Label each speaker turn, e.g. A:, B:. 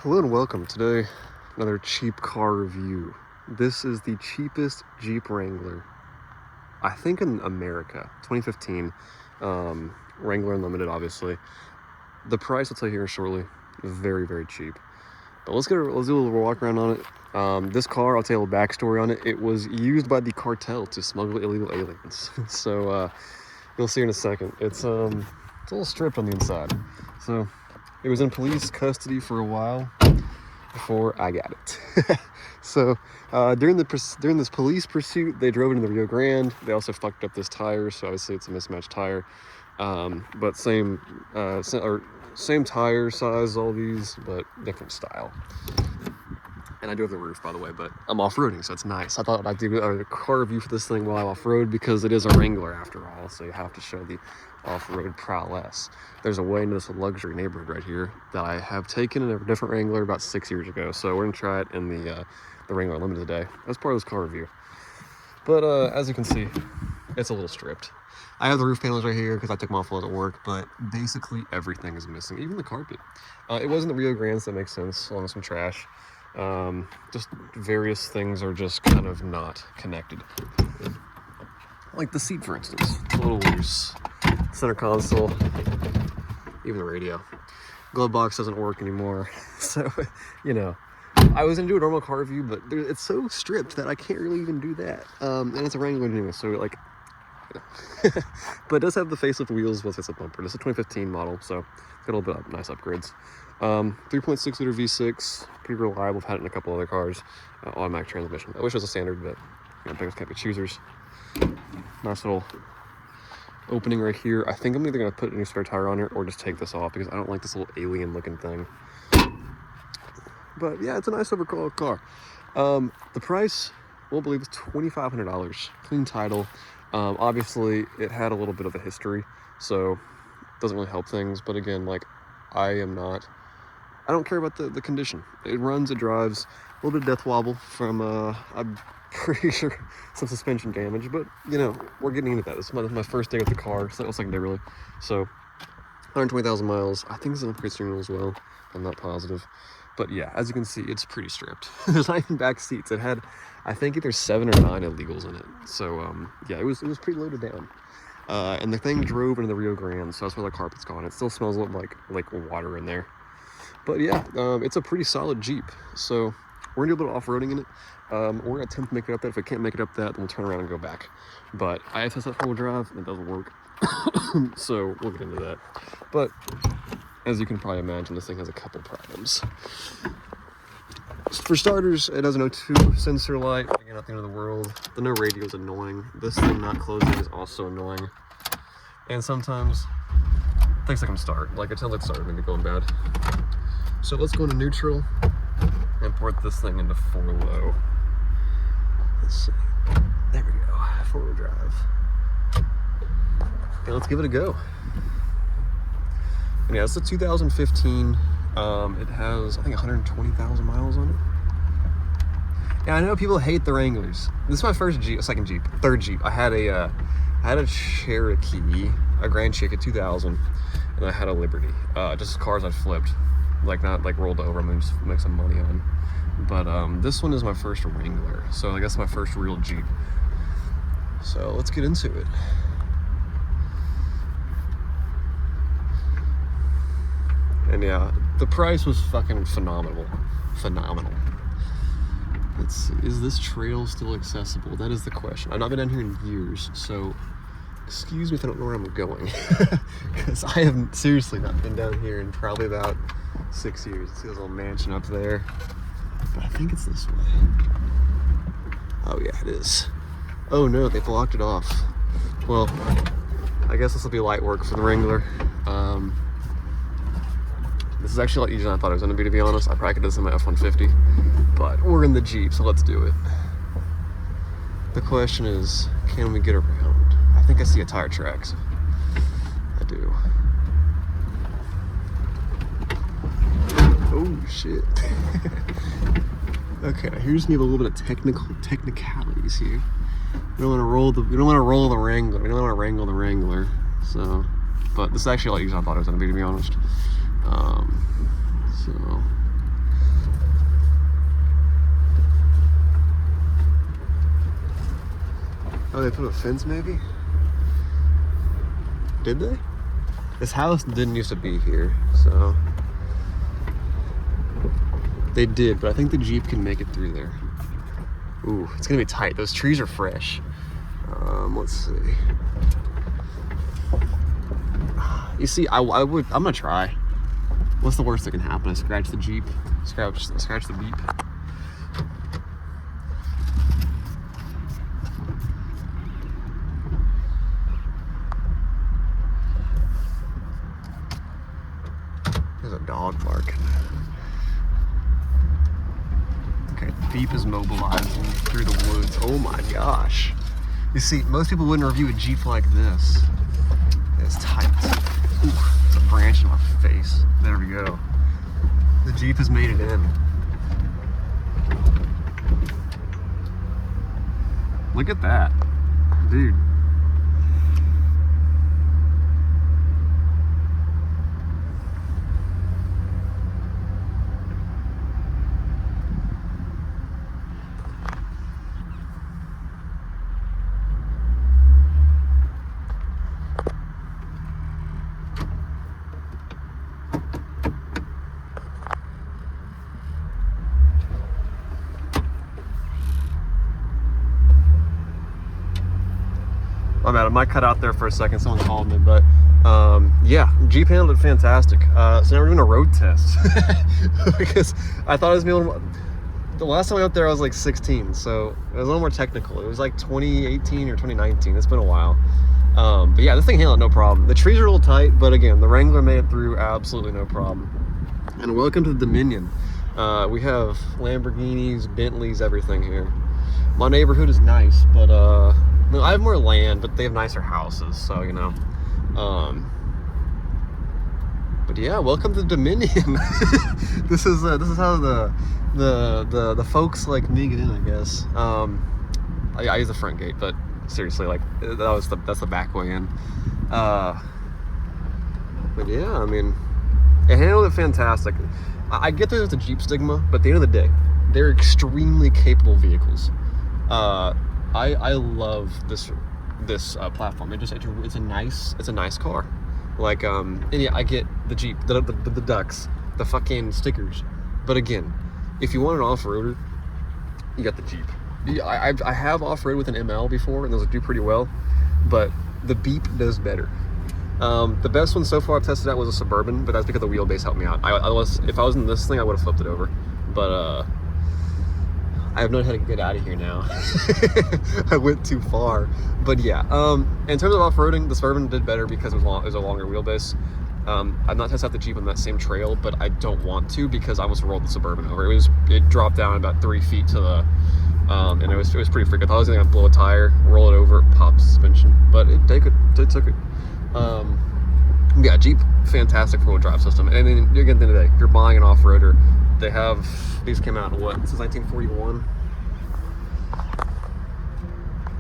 A: Hello and welcome. Today, another cheap car review. This is the cheapest Jeep Wrangler, I think, in America. 2015, Wrangler Unlimited, obviously. The price I'll tell you here shortly. Very, very cheap. But let's do a little walk around on it. This car, I'll tell you a little backstory on it. It was used by the cartel to smuggle illegal aliens. So you'll see in a second. It's a little stripped on the inside. So it was in police custody for a while before I got it. So during this police pursuit, they drove it in the Rio Grande. They also fucked up this tire, so obviously it's a mismatched tire. But same tire size, all these, but different style. And I do have the roof, by the way, but I'm off-roading, so it's nice. I thought I'd do a car review for this thing while I'm off-road because it is a Wrangler after all, so you have to show the off-road prowess. There's a way into this luxury neighborhood right here that I have taken in a different Wrangler about 6 years ago, so we're gonna try it in the Wrangler Limited today as part of this car review. But as you can see, it's a little stripped. I have the roof panels right here because I took them off while at work, but basically everything is missing, even the carpet. It wasn't the Rio Grande, so that makes sense, along with some trash. Just various things are just kind of not connected. Like the seat, for instance, it's a little loose. Center console, even the radio. Glove box doesn't work anymore. So, you know, I was gonna do a normal car review, but it's so stripped that I can't really even do that. And it's a Wrangler anyway, so like, you know. But it does have the facelift wheels with facelift bumper. It's a 2015 model, so it's got a little bit of nice upgrades. 3.6 liter V6, pretty reliable. I've had it in a couple other cars. Automatic transmission. I wish it was a standard, but you know, things can't be choosers. Nice little opening right here. I think I'm either gonna put a new spare tire on it or just take this off because I don't like this little alien looking thing. But yeah, it's a nice overall car. The price, won't believe, it's $2,500. Clean title. Obviously it had a little bit of a history, so it doesn't really help things. But again, like, I don't care about the condition. It runs, it drives, a little bit of death wobble from, I'm pretty sure some suspension damage, but you know, we're getting into that. This is my first day with the car, so that was second day really. So 120,000 miles. I think it's an upgrade steering wheel as well. I'm not positive. But yeah, as you can see, it's pretty stripped. There's not even back seats. It had, I think, either 7 or 9 illegals in it. So yeah, it was pretty loaded down. And the thing drove into the Rio Grande, so that's where the carpet's gone. It still smells a little like water in there. But yeah, it's a pretty solid Jeep. So we're gonna do a little off-roading in it. We're gonna attempt to make it up that. If we can't make it up that, then we'll turn around and go back. But I have tested that 4-wheel drive and it doesn't work. So we'll get into that. But as you can probably imagine, this thing has a couple problems. For starters, it has an O2 sensor light. Again, not the end of the world. The no radio is annoying. This thing not closing is also annoying. And sometimes things like I'm start. Like, it sounds like starting maybe going bad. So let's go into neutral and port this thing into 4-low. Let's see. There we go. 4-wheel drive. And let's give it a go. And yeah, it's a 2015. It has, I think, 120,000 miles on it. Yeah, I know people hate the Wranglers. This is my first Jeep, third Jeep. I had a Cherokee, a Grand Cherokee 2000, and I had a Liberty. Just cars I flipped, like not like rolled over. I'm gonna just make some money on. But this one is my first Wrangler, so I guess my first real Jeep. So let's get into it. And yeah, the price was fucking phenomenal. Let's see, is this trail still accessible? That is the question. I've not been down here in years, so excuse me if I don't know where I'm going. Because I have seriously not been down here in probably about 6 years. See this little mansion up there? But I think it's this way. Oh yeah, it is. Oh no, they blocked it off. Well, I guess this will be light work for the Wrangler. This is actually a lot easier than I thought it was going to be honest. I probably could do this in my F-150, but we're in the Jeep, so let's do it. The question is, can we get around? I think I see a tire tracks. I do. Oh shit. Okay, here's me a little bit of technicalities here. We don't want to roll the Wrangler. We don't want to wrangle the Wrangler. So, but this is actually a lot easier than I thought it was going to be honest. So Oh, they put a fence maybe? Did they? This house didn't used to be here, so. They did, but I think the Jeep can make it through there. Ooh, it's gonna be tight. Those trees are fresh. Let's see. You see, I'm gonna try. What's the worst that can happen? I scratch the Jeep, scratch the beep. There's a dog barking. Okay, the beep is mobilizing through the woods. Oh my gosh. You see, most people wouldn't review a Jeep like this. It's tight. Ooh, it's a branch in my face. There we go. The Jeep has made it in. Look at that. Dude. I'm at it. I might cut out there for a second. Someone called me, but yeah, Jeep handled it fantastic. So now we're doing a road test because I thought it was the last time I went there I was like 16, so it was a little more technical. It was like 2018 or 2019. It's been a while. But yeah, this thing handled it no problem. The trees are a little tight, but again, the Wrangler made it through absolutely no problem. And welcome to the Dominion. We have Lamborghinis, Bentleys, everything here. My neighborhood is nice, but no, I have more land, but they have nicer houses, so you know. But yeah, welcome to the Dominion. This is how the folks like me get in, I guess. I use the front gate, but seriously, like that's the back way in. But yeah, I mean, it handled it fantastic. I get there's a Jeep stigma, but at the end of the day, they're extremely capable vehicles. I love this platform. It's a nice car. Like and yeah, I get the Jeep, the ducks, the fucking stickers. But again, if you want an off-roader, you got the Jeep. I have off-road with an ML before, and those do pretty well. But the Beep does better. The best one so far I've tested out was a Suburban, but that's because the wheelbase helped me out. If I was in this thing, I would have flipped it over. But I have known how to get out of here now. I went too far. But yeah, in terms of off-roading, the Suburban did better because it was a longer wheelbase. I've not tested out the Jeep on that same trail, but I don't want to because I almost rolled the Suburban over. It dropped down about 3 feet to the, and it was pretty freaky. I thought I was gonna blow a tire, roll it over, pop suspension, but it took it. Yeah, Jeep, fantastic four-wheel drive system. And then again, at the end of the day, if you're buying an off-roader, these came out in what? This is 1941.